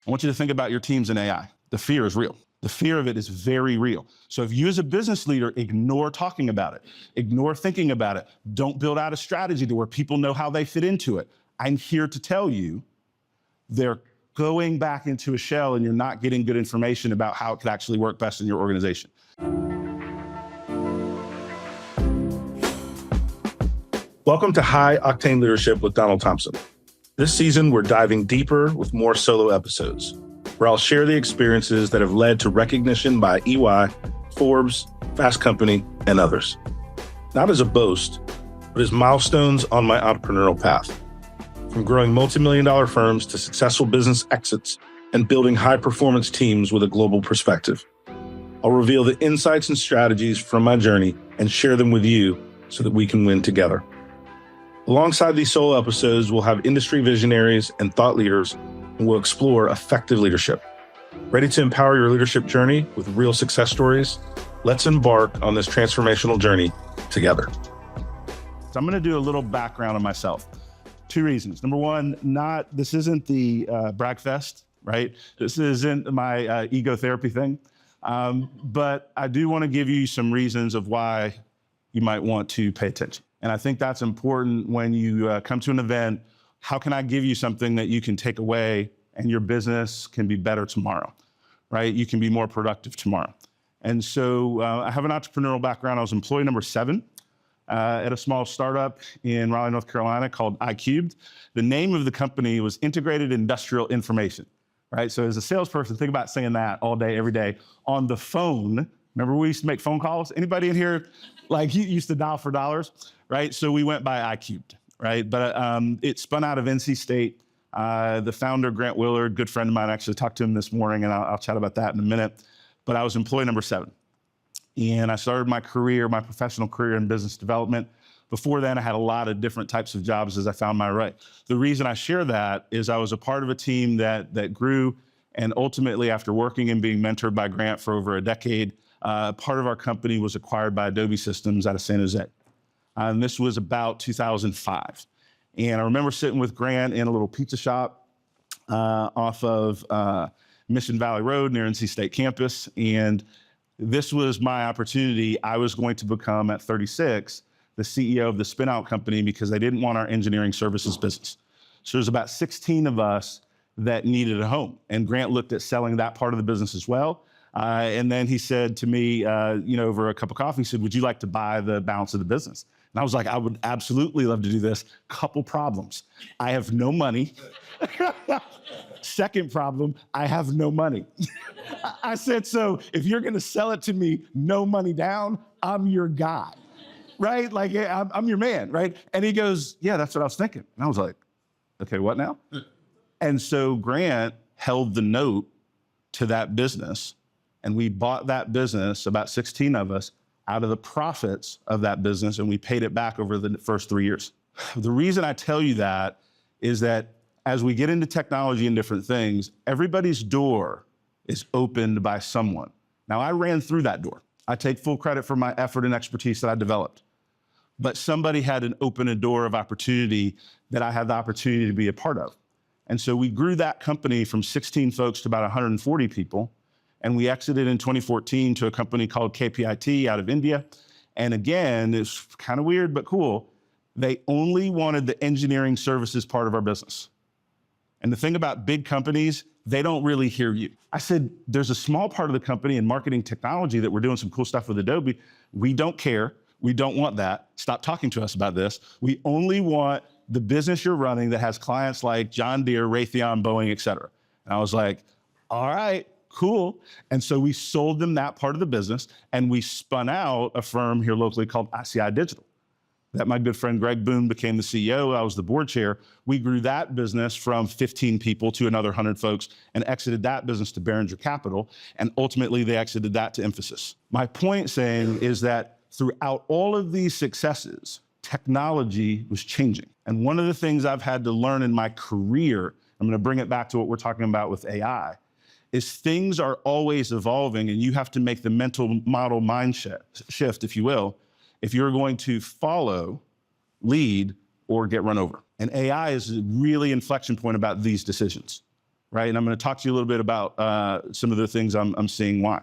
I want you to think about your teams in AI. The fear is real. The fear of it is very real. So if you as a business leader ignore talking about it, ignore thinking about it, don't build out a strategy to where people know how they fit into it, I'm here to tell you they're going back into a shell and you're not getting good information about how it could actually work best in your organization. Welcome to High Octane Leadership with Thompson. This season, we're diving deeper with more solo episodes, where I'll share the experiences that have led to recognition by EY, Forbes, Fast Company, and others. Not as a boast, but as milestones on my entrepreneurial path. From growing multi-million-dollar firms to successful business exits and building high-performance teams with a global perspective. I'll reveal the insights and strategies from my journey and share them with you so that we can win together. Alongside these solo episodes, we'll have industry visionaries and thought leaders, and we'll explore effective leadership. Ready to empower your leadership journey with real success stories? Let's embark on this transformational journey together. So I'm going to do a little background on myself. Two reasons. Number one, this isn't the brag fest, right? This isn't my ego therapy thing. But I do want to give you some reasons of why you might want to pay attention. And I think that's important when you come to an event. How can I give you something that you can take away and your business can be better tomorrow, right? You can be more productive tomorrow. And so I have an entrepreneurial background. I was employee number 7 at a small startup in Raleigh, North Carolina called iCubed. The name of the company was Integrated Industrial Information, right? So as a salesperson, think about saying that all day, every day on the phone. Remember we used to make phone calls? Anybody in here, like you used to dial for dollars, right? So we went by iCubed, right? But it spun out of NC State. The founder, Grant Willard, good friend of mine, actually talked to him this morning, and I'll chat about that in a minute. But I was employee number 7. And I started my professional career in business development. Before then, I had a lot of different types of jobs as I found my right. The reason I share that is I was a part of a team that grew, and ultimately, after working and being mentored by Grant for over a decade, part of our company was acquired by Adobe Systems out of San Jose. And this was about 2005. And I remember sitting with Grant in a little pizza shop off of Mission Valley Road near NC State campus. And this was my opportunity. I was going to become, at 36, the CEO of the spin-out company because they didn't want our engineering services business. So there's about 16 of us that needed a home. And Grant looked at selling that part of the business as well. And then he said to me, over a cup of coffee, he said, would you like to buy the balance of the business? And I was like, I would absolutely love to do this. Couple problems. I have no money. Second problem, I have no money. I said, so if you're going to sell it to me, no money down, I'm your guy, right? Like, I'm your man, right? And he goes, yeah, that's what I was thinking. And I was like, okay, what now? And so Grant held the note to that business, and we bought that business, about 16 of us, out of the profits of that business, and we paid it back over the first 3 years. The reason I tell you that is that as we get into technology and different things, everybody's door is opened by someone. Now, I ran through that door. I take full credit for my effort and expertise that I developed. But somebody had opened a door of opportunity that I had the opportunity to be a part of. And so we grew that company from 16 folks to about 140 people. And we exited in 2014 to a company called KPIT out of India. And again, it's kind of weird, but cool. They only wanted the engineering services part of our business. And the thing about big companies, they don't really hear you. I said, there's a small part of the company in marketing technology that we're doing some cool stuff with Adobe. We don't care. We don't want that. Stop talking to us about this. We only want the business you're running that has clients like John Deere, Raytheon, Boeing, et cetera. And I was like, all right, cool. And so we sold them that part of the business, and we spun out a firm here locally called ICI Digital. That my good friend Greg Boone became the CEO. I was the board chair. We grew that business from 15 people to another 100 folks and exited that business to Behringer Capital. And ultimately they exited that to Infosys. My point saying is that throughout all of these successes, technology was changing. And one of the things I've had to learn in my career, I'm going to bring it back to what we're talking about with AI, is things are always evolving, and you have to make the mental model mind shift, if you will, if you're going to follow, lead, or get run over. And AI is a really inflection point about these decisions. right? And I'm going to talk to you a little bit about some of the things I'm seeing why.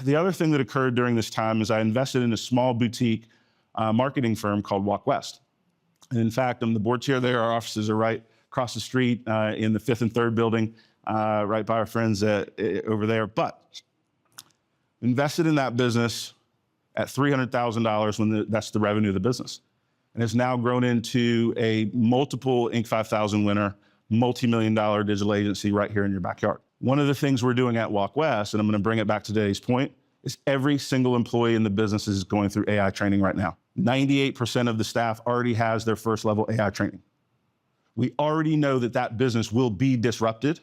The other thing that occurred during this time is I invested in a small boutique marketing firm called Walk West. And in fact, I'm the board chair there. Our offices are right across the street in the 5th and 3rd building, right by our friends over there. But invested in that business at $300,000 when that's the revenue of the business. And it's now grown into a multiple Inc. 5000 winner, multi-million-dollar digital agency right here in your backyard. One of the things we're doing at Walk West, and I'm going to bring it back to today's point, is every single employee in the business is going through AI training right now. 98% of the staff already has their first level AI training. We already know that that business will be disrupted.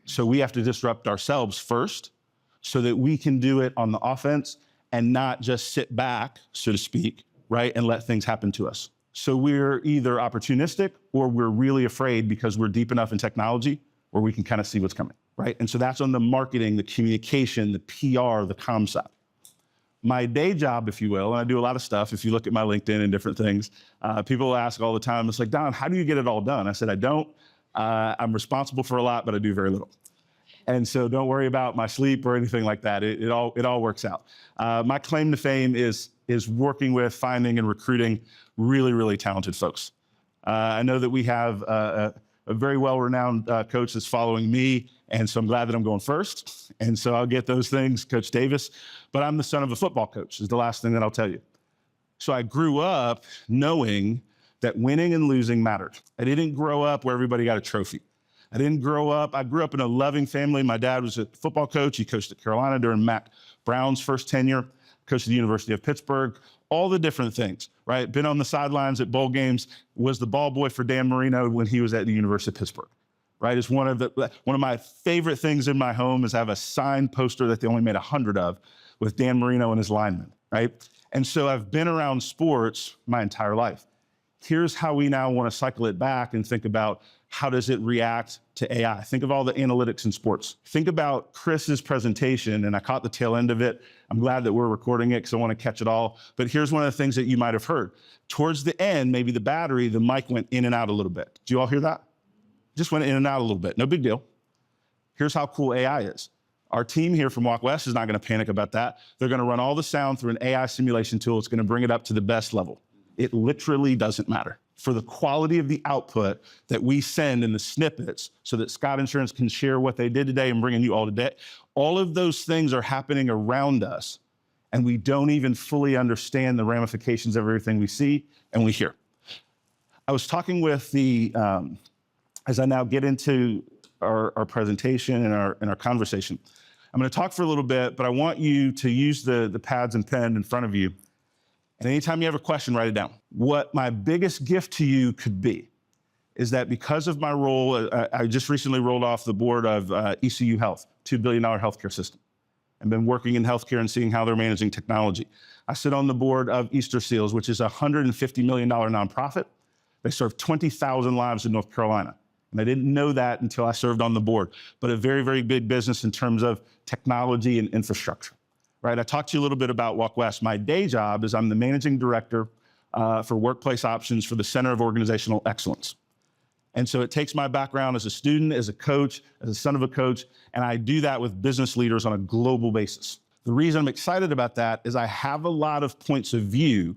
So we have to disrupt ourselves first so that we can do it on the offense and not just sit back, so to speak, right, and let things happen to us. So we're either opportunistic or we're really afraid because we're deep enough in technology where we can kind of see what's coming, right? And so that's on the marketing, the communication, the PR, the comm side. My day job, if you will, and I do a lot of stuff. If you look at my LinkedIn and different things, people ask all the time, it's like, Don, how do you get it all done? I said, I don't. I'm responsible for a lot, but I do very little. And so don't worry about my sleep or anything like that. It all works out. My claim to fame is working with, finding, and recruiting really, really talented folks. I know that we have a very well-renowned coach that's following me, and so I'm glad that I'm going first. And so I'll get those things, Coach Davis. But I'm the son of a football coach, is the last thing that I'll tell you. So I grew up knowing that winning and losing mattered. I didn't grow up where everybody got a trophy. I grew up in a loving family. My dad was a football coach. He coached at Carolina during Mac Brown's first tenure, coached at the University of Pittsburgh, all the different things, right? Been on the sidelines at bowl games, was the ball boy for Dan Marino when he was at the University of Pittsburgh, right? It's one of my favorite things in my home is have a signed poster that they only made 100 of with Dan Marino and his linemen, right? And so I've been around sports my entire life. Here's how we now want to cycle it back and think about how does it react to AI? Think of all the analytics in sports. Think about Chris's presentation, and I caught the tail end of it. I'm glad that we're recording it because I want to catch it all. But here's one of the things that you might have heard. Towards the end, maybe the mic went in and out a little bit. Do you all hear that? Just went in and out a little bit. No big deal. Here's how cool AI is. Our team here from Walk West is not going to panic about that. They're going to run all the sound through an AI simulation tool. It's going to bring it up to the best level. It literally doesn't matter. For the quality of the output that we send in the snippets so that Scott Insurance can share what they did today and bringing you all today, all of those things are happening around us, and we don't even fully understand the ramifications of everything we see and we hear. I was talking with as I now get into our presentation and our conversation, I'm going to talk for a little bit, but I want you to use the pads and pen in front of you. And anytime you have a question, write it down. What my biggest gift to you could be is that because of my role, I just recently rolled off the board of ECU Health, $2 billion healthcare system. I've been working in healthcare and seeing how they're managing technology. I sit on the board of Easter Seals, which is a $150 million nonprofit. They serve 20,000 lives in North Carolina. And I didn't know that until I served on the board, but a very, very big business in terms of technology and infrastructure. Right, I talked to you a little bit about Walk West. My day job is I'm the managing director for workplace options for the Center of Organizational Excellence. And so it takes my background as a student, as a coach, as a son of a coach, and I do that with business leaders on a global basis. The reason I'm excited about that is I have a lot of points of view,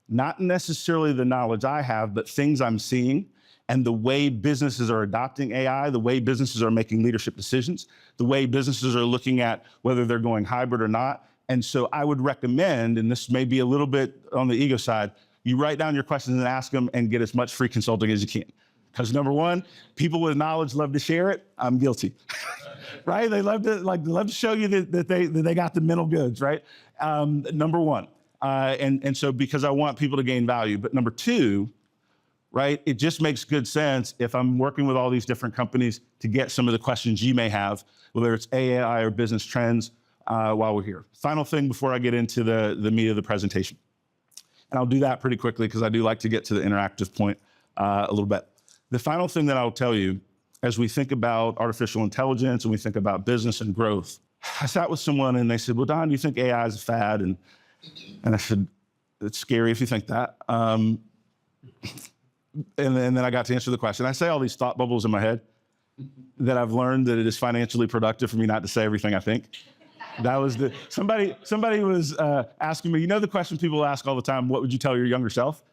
not necessarily the knowledge I have, but things I'm seeing and the way businesses are adopting AI, the way businesses are making leadership decisions, the way businesses are looking at whether they're going hybrid or not. And so I would recommend, and this may be a little bit on the ego side, you write down your questions and ask them and get as much free consulting as you can. Because number one, people with knowledge love to share it. I'm guilty, right? They love to show you that they got the mental goods, right? Number one. And so because I want people to gain value. But number two, right? It just makes good sense if I'm working with all these different companies to get some of the questions you may have, whether it's AI or business trends, while we're here. Final thing before I get into the meat of the presentation. And I'll do that pretty quickly because I do like to get to the interactive point a little bit. The final thing that I'll tell you, as we think about artificial intelligence and we think about business and growth, I sat with someone and they said, well, Don, do you think AI is a fad? And I said, it's scary if you think that. And then I got to answer the question. I say all these thought bubbles in my head. that I've learned that it is financially productive for me not to say everything I think. That was somebody was asking me, the question people ask all the time, what would you tell your younger self?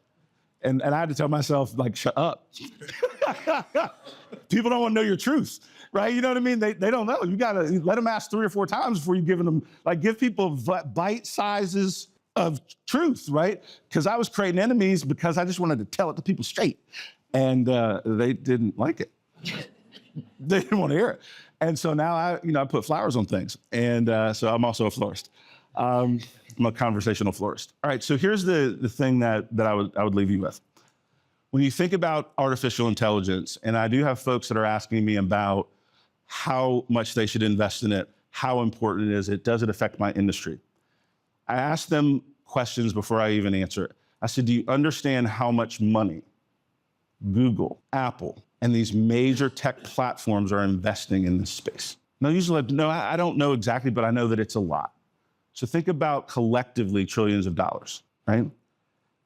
And I had to tell myself, like, shut up. People don't want to know your truth, right? You know what I mean? They don't know. You got to let them ask 3 or 4 times before you give them, give people bite sizes of truth, right? Because I was creating enemies because I just wanted to tell it to people straight. And they didn't like it. They didn't want to hear it. And so now I put flowers on things. And so I'm also a florist. I'm a conversational florist. All right, so here's the thing that I would leave you with. When you think about artificial intelligence, and I do have folks that are asking me about how much they should invest in it, how important it is, does it affect my industry? I ask them questions before I even answer it. I said, do you understand how much money Google, Apple, and these major tech platforms are investing in this space? No, usually, no, I don't know exactly, but I know that it's a lot. So think about collectively trillions of dollars, right?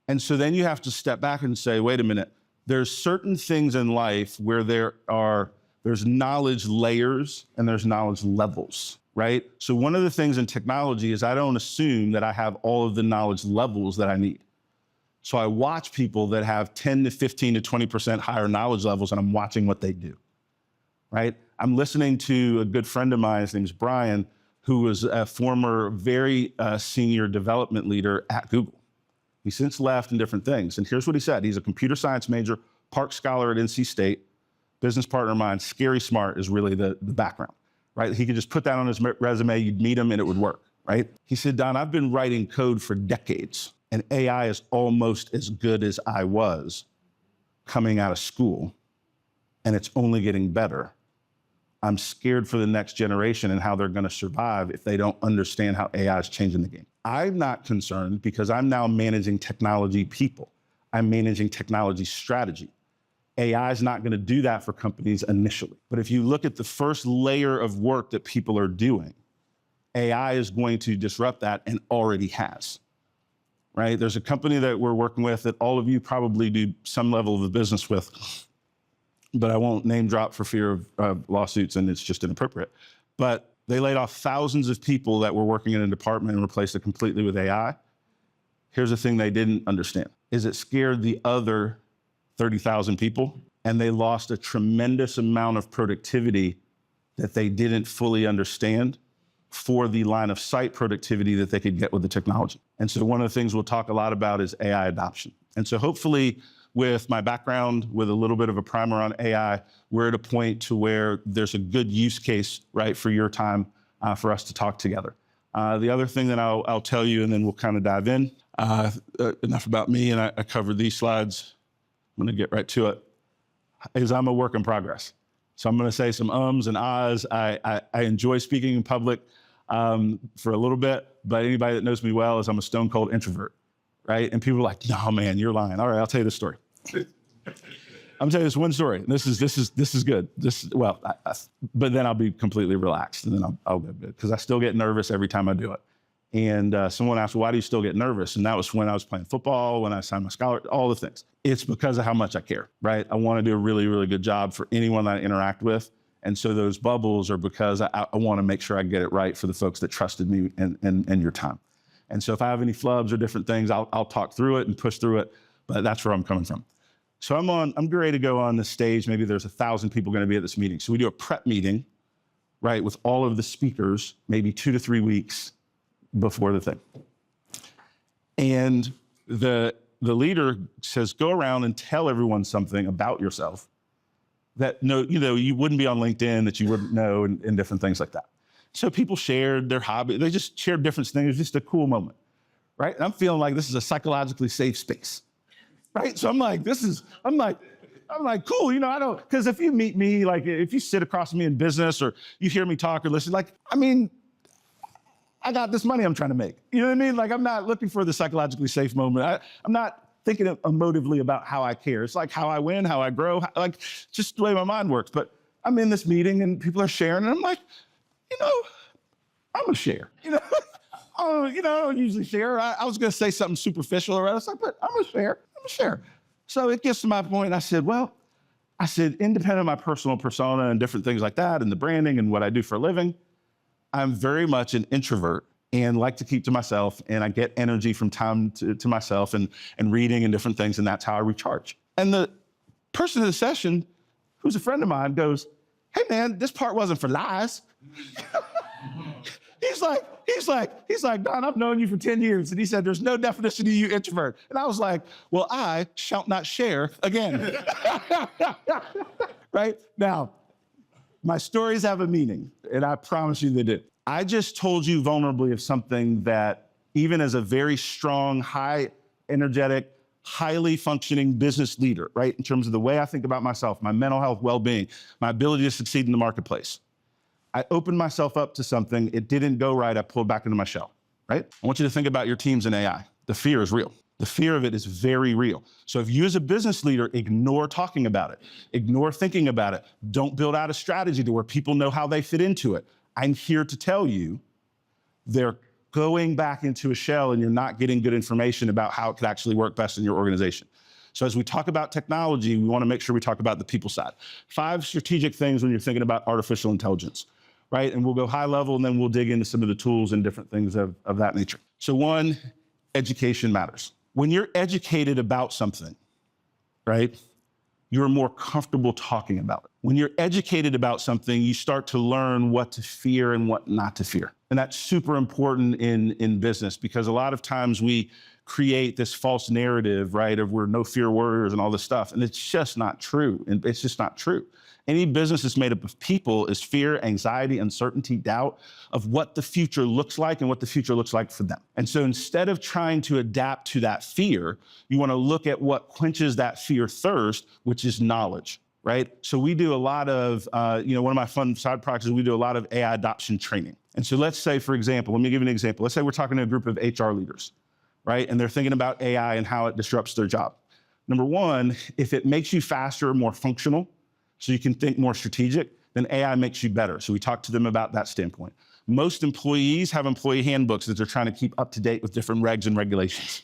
And so then you have to step back and say, wait a minute, there's certain things in life where there's knowledge layers and there's knowledge levels, right? So one of the things in technology is I don't assume that I have all of the knowledge levels that I need. So I watch people that have 10 to 15 to 20% higher knowledge levels, and I'm watching what they do, right? I'm listening to a good friend of mine, his name is Brian, who was a former very senior development leader at Google. He's since left in different things. And here's what he said. He's a computer science major, Park Scholar at NC State, business partner of mine, scary smart is really the background, right? He could just put that on his resume, you'd meet him and it would work, right? He said, Don, I've been writing code for decades and AI is almost as good as I was coming out of school and it's only getting better. I'm scared for the next generation and how they're going to survive if they don't understand how AI is changing the game. I'm not concerned because I'm now managing technology people. I'm managing technology strategy. AI is not going to do that for companies initially. But if you look at the first layer of work that people are doing, AI is going to disrupt that and already has, right? There's a company that we're working with that all of you probably do some level of the business with, but I won't name drop for fear of lawsuits and it's just inappropriate. But they laid off thousands of people that were working in a department and replaced it completely with AI. Here's the thing they didn't understand, is it scared the other 30,000 people and they lost a tremendous amount of productivity that they didn't fully understand for the line of sight productivity that they could get with the technology. And so one of the things we'll talk a lot about is AI adoption. And so hopefully with my background, with a little bit of a primer on AI, we're at a point to where there's a good use case, right, for your time for us to talk together. The other thing that I'll tell you, and then we'll kind of dive in, enough about me, and I covered these slides. I'm gonna get right to it, is I'm a work in progress. So I'm gonna say some ums and ahs. I enjoy speaking in public for a little bit, but anybody that knows me well is I'm a stone cold introvert, right? And people are like, no, man, you're lying. All right, I'll tell you this story. I'm telling you this one story. This is good. But then I'll be completely relaxed, and then I'll go good because I still get nervous every time I do it. And someone asked, well, why do you still get nervous? And that was when I was playing football, when I signed my scholar, all the things. It's because of how much I care, right? I want to do a really, really good job for anyone that I interact with. And so those bubbles are because I want to make sure I get it right for the folks that trusted me and your time. And so if I have any flubs or different things, I'll talk through it and push through it, but that's where I'm coming from. So I'm ready to go on the stage. Maybe there's 1,000 people going to be at this meeting. So we do a prep meeting, right, with all of the speakers, maybe 2 to 3 weeks before the thing. And the leader says, go around and tell everyone something about yourself that you wouldn't be on LinkedIn, that you wouldn't know, and different things like that. So people shared their hobby. They just shared different things. It was just a cool moment, right? And I'm feeling like this is a psychologically safe space, right? So I'm like, cool, because if you meet me, like if you sit across from me in business or you hear me talk or listen, I got this money I'm trying to make. You know what I mean? Like I'm not looking for the psychologically safe moment. I'm not thinking emotively about how I care. It's like how I win, how I grow, just the way my mind works. But I'm in this meeting and people are sharing and I'm like, I'm gonna share. I don't usually share. I was gonna say something superficial or else, but I'm gonna share. So it gets to my point. I said, well, I said, independent of my personal persona and different things like that, and the branding and what I do for a living, I'm very much an introvert and like to keep to myself. And I get energy from time to myself and reading and different things. And that's how I recharge. And the person in the session, who's a friend of mine, goes, hey man, this part wasn't for lies. He's like, Don, I've known you for 10 years. And he said, there's no definition of you introvert. And I was like, well, I shall not share again. Right? Now, my stories have a meaning, and I promise you they do. I just told you vulnerably of something that even as a very strong, high energetic, highly functioning business leader, right? In terms of the way I think about myself, my mental health, well-being, my ability to succeed in the marketplace. I opened myself up to something. It didn't go right. I pulled back into my shell, right? I want you to think about your teams in AI. The fear is real. The fear of it is very real. So if you as a business leader ignore talking about it, ignore thinking about it, don't build out a strategy to where people know how they fit into it, I'm here to tell you they're going back into a shell and you're not getting good information about how it could actually work best in your organization. So as we talk about technology, we want to make sure we talk about the people side. 5 strategic things when you're thinking about artificial intelligence, right? And we'll go high level and then we'll dig into some of the tools and different things of that nature. So 1, education matters. When you're educated about something, right, you're more comfortable talking about it. When you're educated about something, you start to learn what to fear and what not to fear. And that's super important in business because a lot of times we create this false narrative, right, of we're no fear warriors and all this stuff. And it's just not true. And it's just not true. Any business that's made up of people is fear, anxiety, uncertainty, doubt of what the future looks like and what the future looks like for them. And so instead of trying to adapt to that fear, you want to look at what quenches that fear thirst, which is knowledge, right? So we do a lot of, one of my fun side projects is we do a lot of AI adoption training. And so let's say, for example, let me give you an example. Let's say we're talking to a group of HR leaders, right? And they're thinking about AI and how it disrupts their job. Number 1, if it makes you faster, more functional, so you can think more strategic, then AI makes you better. So we talk to them about that standpoint. Most employees have employee handbooks that they're trying to keep up to date with different regs and regulations.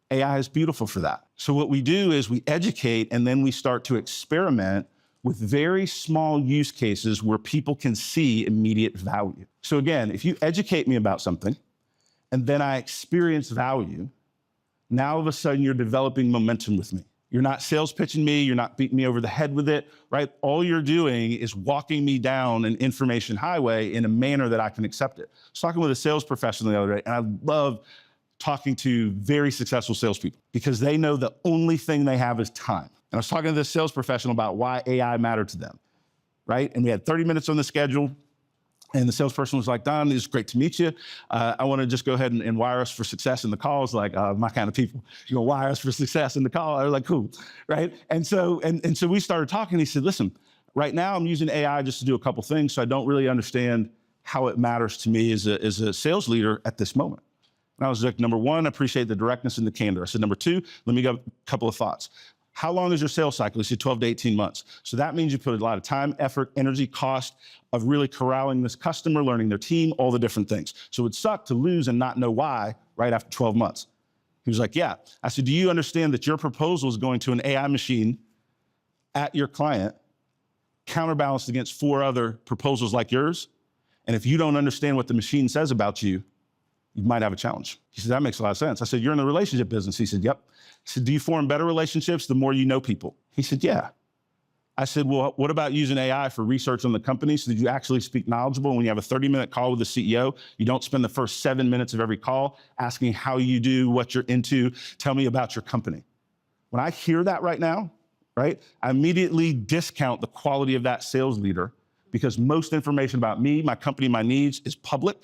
AI is beautiful for that. So what we do is we educate and then we start to experiment with very small use cases where people can see immediate value. So again, if you educate me about something and then I experience value, now all of a sudden you're developing momentum with me. You're not sales pitching me. You're not beating me over the head with it, right? All you're doing is walking me down an information highway in a manner that I can accept it. I was talking with a sales professional the other day, and I love talking to very successful salespeople because they know the only thing they have is time. And I was talking to this sales professional about why AI mattered to them, right? And we had 30 minutes on the schedule. And the salesperson was like, Don, it's great to meet you. I want to just go ahead and wire us for success in the call. It's like, my kind of people. You're going to wire us for success in the call? I was like, cool, right? And so we started talking. He said, listen, right now I'm using AI just to do a couple things, so I don't really understand how it matters to me as a sales leader at this moment. And I was like, number 1, I appreciate the directness and the candor. I said, number 2, let me give a couple of thoughts. How long is your sales cycle? He said 12 to 18 months. So that means you put a lot of time, effort, energy, cost of really corralling this customer, learning their team, all the different things. So it would suck to lose and not know why right after 12 months. He was like, yeah. I said, do you understand that your proposal is going to an AI machine at your client, counterbalanced against 4 other proposals like yours? And if you don't understand what the machine says about you, you might have a challenge. He said, that makes a lot of sense. I said, you're in the relationship business. He said, yep. I said, do you form better relationships the more you know people? He said, yeah. I said, well, what about using AI for research on the company so that you actually speak knowledgeable? When you have a 30-minute call with the CEO, you don't spend the first 7 minutes of every call asking how you do, what you're into, tell me about your company. When I hear that right now, right, I immediately discount the quality of that sales leader because most information about me, my company, my needs is public.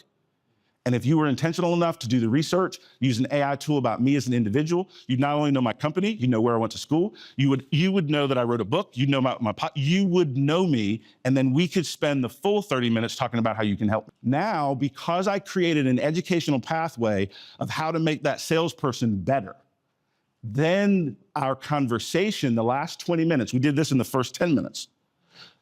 And if you were intentional enough to do the research, use an AI tool about me as an individual, you not only know my company, you know where I went to school, you would know that I wrote a book, you know you would know me, and then we could spend the full 30 minutes talking about how you can help me. Now, because I created an educational pathway of how to make that salesperson better, then our conversation, the last 20 minutes, we did this in the first 10 minutes.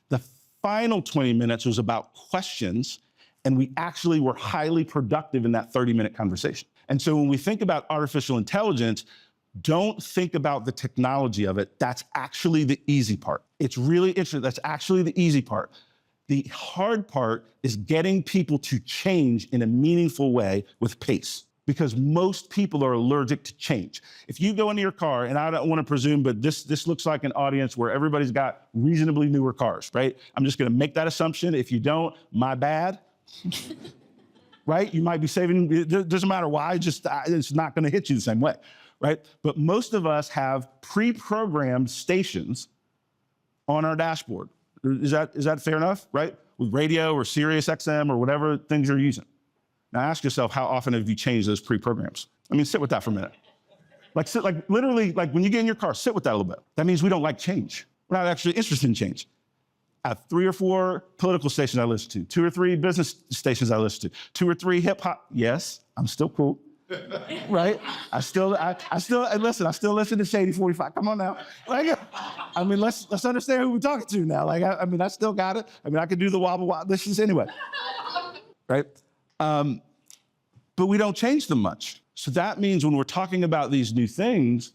The final 20 minutes was about questions. And we actually were highly productive in that 30-minute conversation. And so when we think about artificial intelligence, don't think about the technology of it. That's actually the easy part. It's really interesting. That's actually the easy part. The hard part is getting people to change in a meaningful way with pace, because most people are allergic to change. If you go into your car, and I don't want to presume, but this looks like an audience where everybody's got reasonably newer cars, right? I'm just going to make that assumption. If you don't, my bad. Right? You might be saving, it doesn't matter why, it's not going to hit you the same way, right? But most of us have pre-programmed stations on our dashboard. Is that fair enough, right? With radio or Sirius XM or whatever things you're using. Now ask yourself, how often have you changed those pre-programs? I mean, sit with that for a minute. Literally, when you get in your car, sit with that a little bit. That means we don't like change. We're not actually interested in change. I have 3 or 4 political stations I listen to, 2 or 3 business stations I listen to, 2 or 3 hip hop. Yes, I'm still cool, right? I still listen to Shady 45. Come on now. Let's understand who we're talking to now. I still got it. I could do the wobble wobble. This is anyway, right? But we don't change them much. So that means when we're talking about these new things,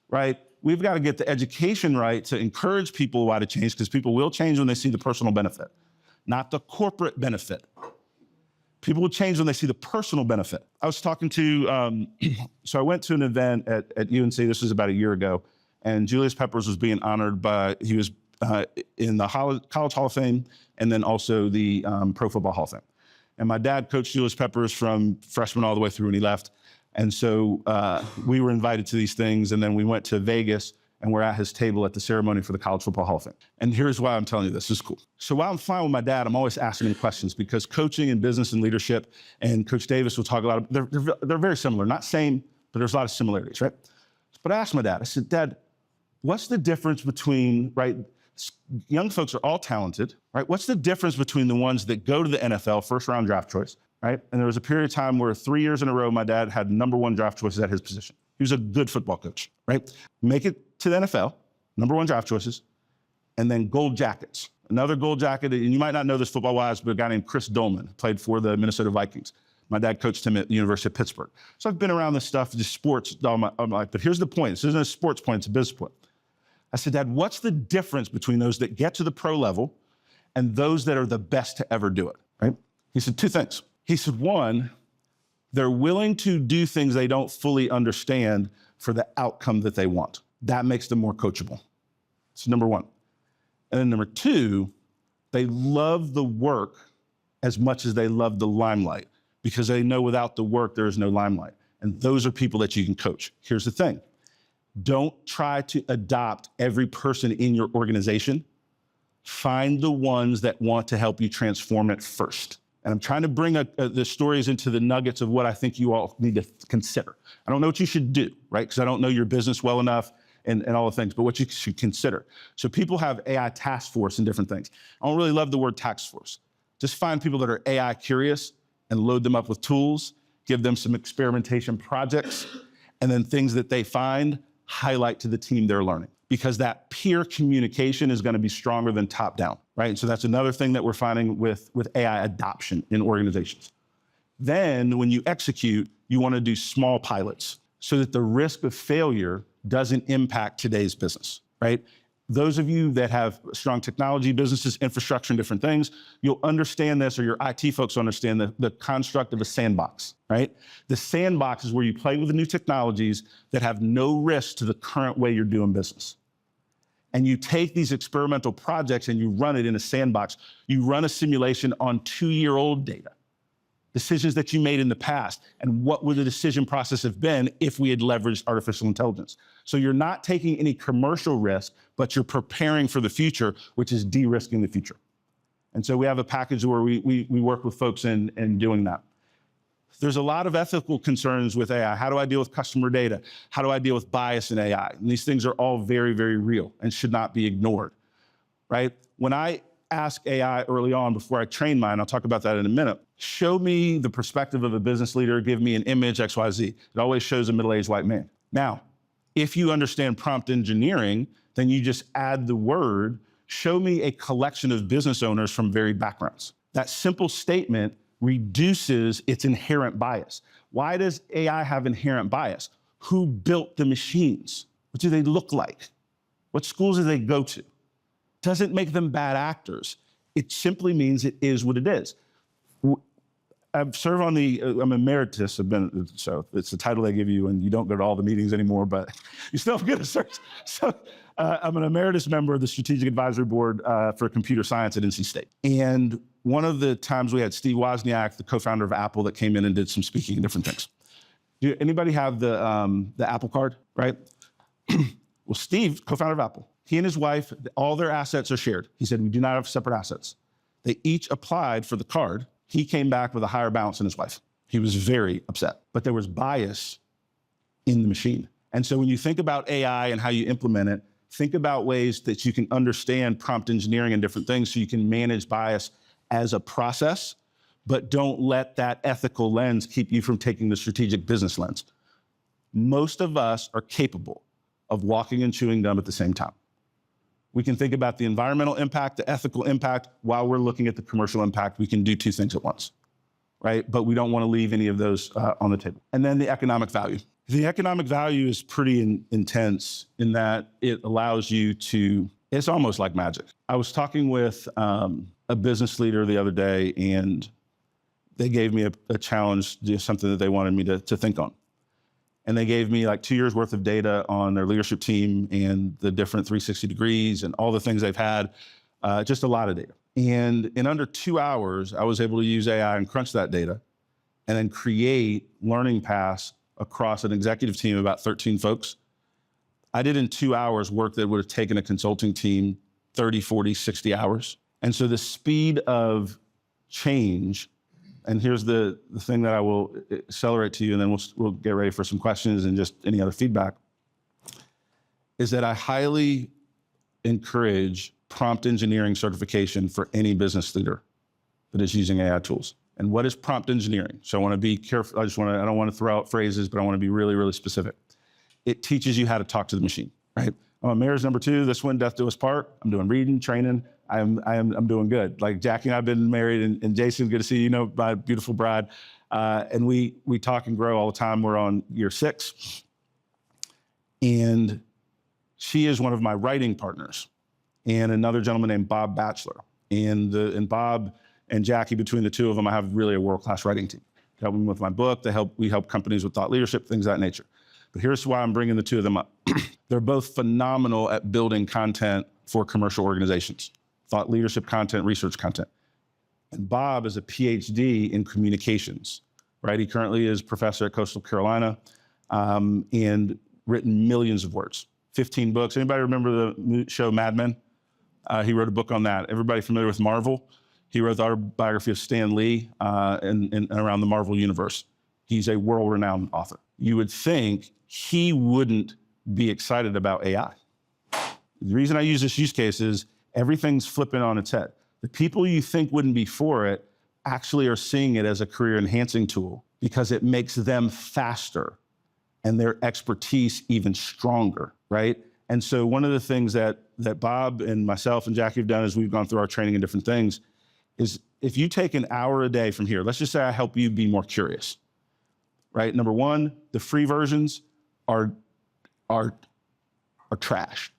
right, we've got to get the education right to encourage people why to change, because people will change when they see the personal benefit, not the corporate benefit. People will change when they see the personal benefit. I was talking to, so I went to an event at UNC, this was about a year ago, and Julius Peppers was being honored he was in the College Hall of Fame, and then also the Pro Football Hall of Fame. And my dad coached Julius Peppers from freshman all the way through when he left. And so we were invited to these things, and then we went to Vegas, and we're at his table at the ceremony for the College Football Hall of Fame. And here's why I'm telling you this is cool. So while I'm fine with my dad, I'm always asking him questions, because coaching and business and leadership, and Coach Davis will talk a lot, they're very similar, not same, but there's a lot of similarities, right? But I asked my dad, I said, Dad, what's the difference between, right, young folks are all talented, right? What's the difference between the ones that go to the NFL, first round draft choice, right? And there was a period of time where 3 years in a row, my dad had #1 draft choices at his position. He was a good football coach, right? Make it to the NFL, #1 draft choices, and then gold jackets. Another gold jacket, and you might not know this football-wise, but a guy named Chris Dolman played for the Minnesota Vikings. My dad coached him at the University of Pittsburgh. So I've been around this stuff, just sports all my life. But here's the point. This isn't a sports point, it's a business point. I said, Dad, what's the difference between those that get to the pro level and those that are the best to ever do it, right? He said, 2 things. He said, 1, they're willing to do things they don't fully understand for the outcome that they want. That makes them more coachable. That's number 1. And then number 2, they love the work as much as they love the limelight, because they know without the work, there is no limelight. And those are people that you can coach. Here's the thing. Don't try to adopt every person in your organization. Find the ones that want to help you transform it first. And I'm trying to bring the stories into the nuggets of what I think you all need to consider. I don't know what you should do, right? Because I don't know your business well enough and all the things, but what you should consider. So people have AI task force and different things. I don't really love the word task force. Just find people that are AI curious and load them up with tools, give them some experimentation projects, and then things that they find, highlight to the team they're learning. Because that peer communication is going to be stronger than top down, right? And so that's another thing that we're finding with AI adoption in organizations. Then when you execute, you want to do small pilots so that the risk of failure doesn't impact today's business, right? Those of you that have strong technology businesses, infrastructure, and different things, you'll understand this, or your IT folks understand the construct of a sandbox, right? The sandbox is where you play with the new technologies that have no risk to the current way you're doing business. And you take these experimental projects and you run it in a sandbox. You run a simulation on 2-year-old data, decisions that you made in the past, and what would the decision process have been if we had leveraged artificial intelligence. So you're not taking any commercial risk, but you're preparing for the future, which is de-risking the future. And so we have a package where we work with folks in doing that. There's a lot of ethical concerns with AI. How do I deal with customer data? How do I deal with bias in AI? And these things are all very, very real and should not be ignored, right? When I ask AI early on before I train mine, I'll talk about that in a minute, show me the perspective of a business leader, give me an image, X, Y, Z. It always shows a middle-aged white man. Now, if you understand prompt engineering, then you just add the word, show me a collection of business owners from varied backgrounds. That simple statement reduces its inherent bias. Why does AI have inherent bias? Who built the machines? What do they look like? What schools do they go to? doesn't make them bad actors. It simply means it is what it is. I've served on I'm emeritus, so it's the title they give you and you don't go to all the meetings anymore, but you still get a search. So I'm an emeritus member of the Strategic Advisory Board for Computer Science at NC State. And one of the times we had Steve Wozniak, the co-founder of Apple, that came in and did some speaking and different things. Do anybody have the Apple card, right? Well, Steve, co-founder of Apple, he and his wife, all their assets are shared. He said, we do not have separate assets. They each applied for the card. He came back with a higher balance than his wife. He was very upset, but there was bias in the machine. And so when you think about AI and how you implement it, think about ways that you can understand prompt engineering and different things so you can manage bias as a process, but don't let that ethical lens keep you from taking the strategic business lens. Most of us are capable of walking and chewing gum at the same time. We can think about the environmental impact, the ethical impact, while we're looking at the commercial impact. We can do two things at once, right? But we don't want to leave any of those on the table. And then the economic value. The economic value is pretty intense in that it allows you to, it's almost like magic. I was talking with a business leader the other day, and they gave me a challenge, something that they wanted me to think on. And they gave me like 2 years worth of data on their leadership team and the different 360 degrees and all the things they've had, just a lot of data. And in under 2 hours, I was able to use AI and crunch that data and then create learning paths across an executive team of about 13 folks. I did in 2 hours work that would have taken a consulting team 30, 40, 60 hours. And so the speed of change, and here's the thing that I will accelerate to you, and then we'll get ready for some questions and just any other feedback, is that I highly encourage prompt engineering certification for any business leader that is using AI tools. And what is prompt engineering? So I want to be careful. I don't want to throw out phrases, but I want to be really, really specific. It teaches you how to talk to the machine, right? I'm on marriage number 2, this one, death do us part. I'm doing reading, training. I'm doing good. Like Jackie and I've been married, and Jason, good to see you, my beautiful bride. And we talk and grow all the time. We're on year 6. And she is one of my writing partners, and another gentleman named Bob Batchelor. And Bob and Jackie, between the two of them, I have really a world-class writing team. They help me with my book. We help companies with thought leadership, things of that nature. But here's why I'm bringing the two of them up. They're both phenomenal at building content for commercial organizations, thought leadership content, research content. And Bob is a PhD in communications, right? He currently is professor at Coastal Carolina and written millions of words, 15 books. Anybody remember the show Mad Men? He wrote a book on that. Everybody familiar with Marvel? He wrote the autobiography of Stan Lee and around the Marvel universe. He's a world-renowned author. You would think he wouldn't be excited about AI. The reason I use this use case is everything's flipping on its head. The people you think wouldn't be for it actually are seeing it as a career-enhancing tool because it makes them faster and their expertise even stronger, right? And so one of the things that Bob and myself and Jackie have done as we've gone through our training and different things is if you take an hour a day from here, let's just say I help you be more curious, right? Number one, the free versions are trash.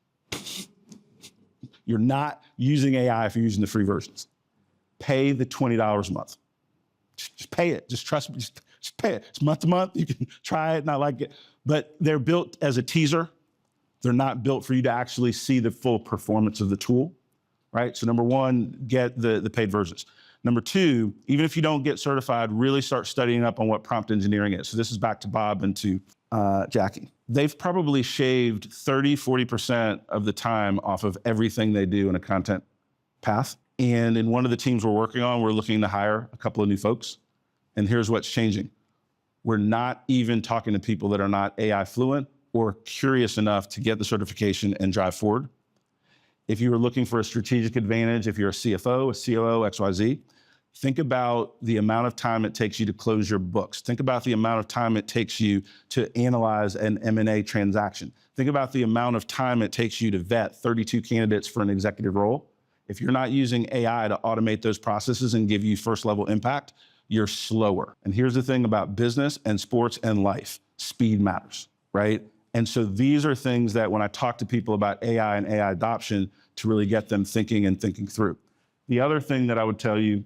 You're not using AI if you're using the free versions. Pay the $20 a month. Just pay it. Just trust me. Just pay it. It's month to month. You can try it, not like it. But they're built as a teaser. They're not built for you to actually see the full performance of the tool, right? So number one, get the paid versions. Number two, even if you don't get certified, really start studying up on what prompt engineering is. So this is back to Bob and to Jackie. They've probably shaved 30, 40% of the time off of everything they do in a content path. And in one of the teams we're working on, we're looking to hire a couple of new folks. And here's what's changing. We're not even talking to people that are not AI fluent or curious enough to get the certification and drive forward. If you were looking for a strategic advantage, if you're a CFO, a COO, XYZ, think about the amount of time it takes you to close your books. Think about the amount of time it takes you to analyze an M&A transaction. Think about the amount of time it takes you to vet 32 candidates for an executive role. If you're not using AI to automate those processes and give you first level impact, you're slower. And here's the thing about business and sports and life, speed matters, right? And so these are things that when I talk to people about AI and AI adoption, to really get them thinking and thinking through. The other thing that I would tell you,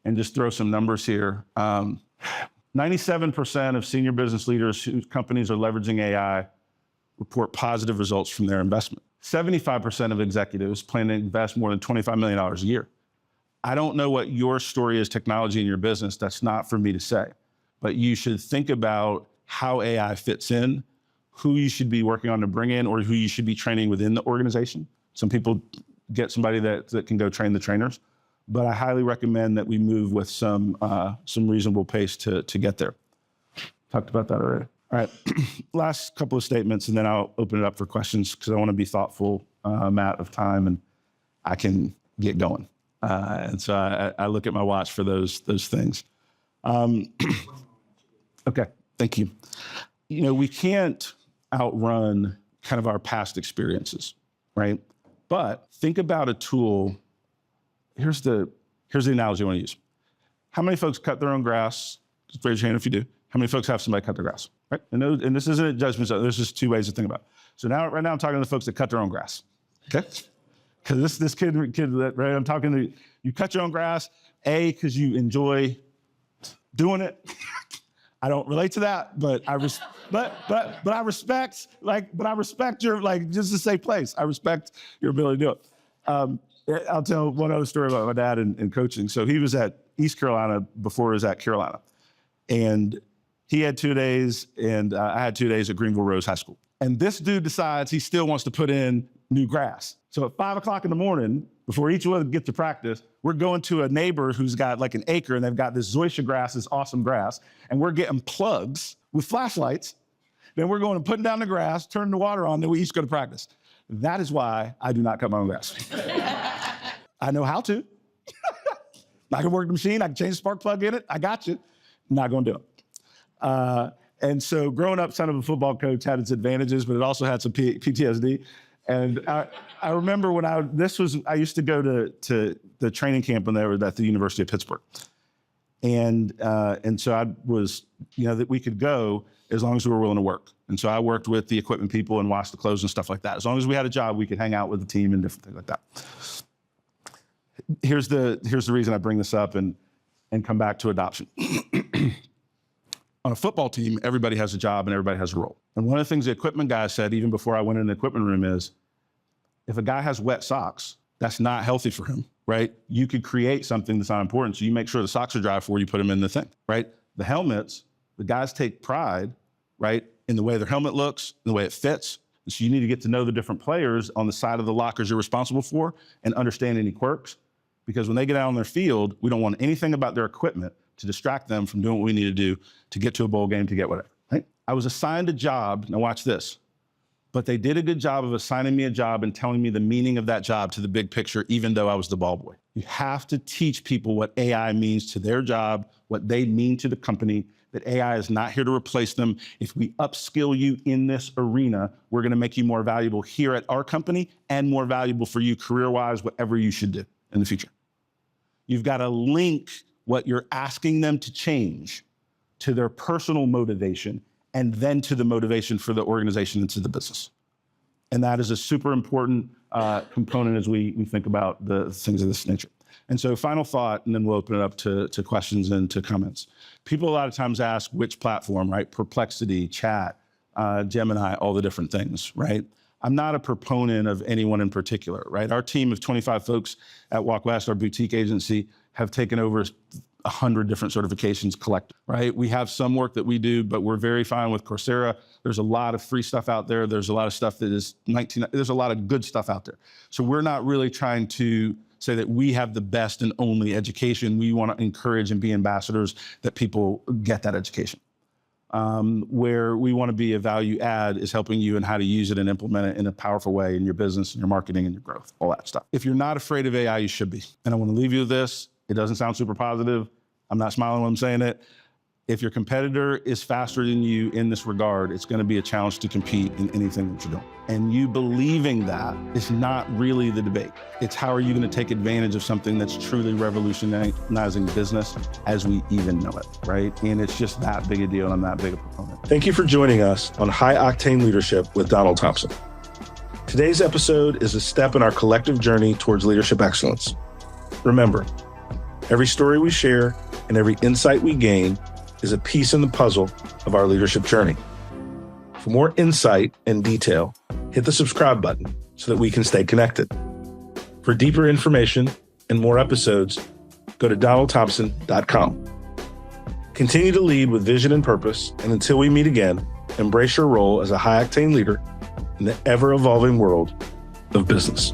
and just throw some numbers here, 97% of senior business leaders whose companies are leveraging AI report positive results from their investment. 75% of executives plan to invest more than $25 million a year. I don't know what your story is technology in your business. That's not for me to say. But you should think about how AI fits in, who you should be working on to bring in, or who you should be training within the organization. Some people get somebody that can go train the trainers, but I highly recommend that we move with some reasonable pace to get there. Talked about that already. All right, last couple of statements, and then I'll open it up for questions because I want to be thoughtful, Matt, of time, and I can get going. And so I look at my watch for those things. Okay, thank you. You know, we can't outrun kind of our past experiences, right? But think about a tool. Here's the analogy I want to use. How many folks cut their own grass? Just raise your hand if you do. How many folks have somebody cut their grass, right? And this isn't a judgment zone. There's just two ways to think about it. So right now I'm talking to the folks that cut their own grass, okay? Because this kid, right? I'm talking to you cut your own grass, because you enjoy doing it. I don't relate to that, but I respect your, like, just a safe place. I respect your ability to do it. I'll tell one other story about my dad in coaching. So he was at East Carolina before he was at Carolina. And he had 2 days, and I had 2 days at Greenville Rose High School. And this dude decides he still wants to put in new grass. So at 5 o'clock in the morning, before each one gets to practice, we're going to a neighbor who's got like an acre, and they've got this zoysia grass, this awesome grass, and we're getting plugs with flashlights. Then we're going and putting down the grass, turning the water on, then we each go to practice. That is why I do not cut my own grass. I know how to. I can work the machine, I can change the spark plug in it, I got you. Not gonna do it. And so growing up, son of a football coach had its advantages, but it also had some PTSD. And I remember when I used to go to the training camp when they were at the University of Pittsburgh. And so I was, that we could go as long as we were willing to work. And so I worked with the equipment people and washed the clothes and stuff like that. As long as we had a job, we could hang out with the team and different things like that. Here's the reason I bring this up and come back to adoption. On a football team, everybody has a job and everybody has a role. And one of the things the equipment guy said, even before I went in the equipment room, is if a guy has wet socks, that's not healthy for him, right? You could create something that's not important. So you make sure the socks are dry before you put them in the thing, right? The helmets, the guys take pride, right, in the way their helmet looks, in the way it fits. And so you need to get to know the different players on the side of the lockers you're responsible for and understand any quirks. Because when they get out on their field, we don't want anything about their equipment to distract them from doing what we need to do to get to a bowl game, to get whatever, right? I was assigned a job, now watch this, but they did a good job of assigning me a job and telling me the meaning of that job to the big picture, even though I was the ball boy. You have to teach people what AI means to their job, what they mean to the company, that AI is not here to replace them. If we upskill you in this arena, we're gonna make you more valuable here at our company and more valuable for you career-wise, whatever you should do in the future. You've got to link what you're asking them to change to their personal motivation and then to the motivation for the organization and to the business. And that is a super important component as we think about the things of this nature. And so final thought, and then we'll open it up to questions and to comments. People a lot of times ask which platform, right? Perplexity, Chat, Gemini, all the different things, right? I'm not a proponent of anyone in particular, right? Our team of 25 folks at Walk West, our boutique agency, have taken over 100 different certifications collectively, right? We have some work that we do, but we're very fine with Coursera. There's a lot of free stuff out there. There's a lot of stuff that is there's a lot of good stuff out there. So we're not really trying to say that we have the best and only education. We want to encourage and be ambassadors that people get that education. Where we want to be a value add is helping you in how to use it and implement it in a powerful way in your business and your marketing and your growth, all that stuff. If you're not afraid of AI, you should be. And I want to leave you with this. It doesn't sound super positive. I'm not smiling when I'm saying it. If your competitor is faster than you in this regard, it's going to be a challenge to compete in anything that you're doing. And you believing that is not really the debate. It's how are you going to take advantage of something that's truly revolutionizing business as we even know it, right? And it's just that big a deal, and I'm that big a proponent. Thank you for joining us on High Octane Leadership with Donald Thompson. Today's episode is a step in our collective journey towards leadership excellence. Remember, every story we share and every insight we gain is a piece in the puzzle of our leadership journey. For more insight and detail, hit the subscribe button so that we can stay connected. For deeper information and more episodes, go to donaldthompson.com. Continue to lead with vision and purpose, and until we meet again, embrace your role as a high-octane leader in the ever-evolving world of business.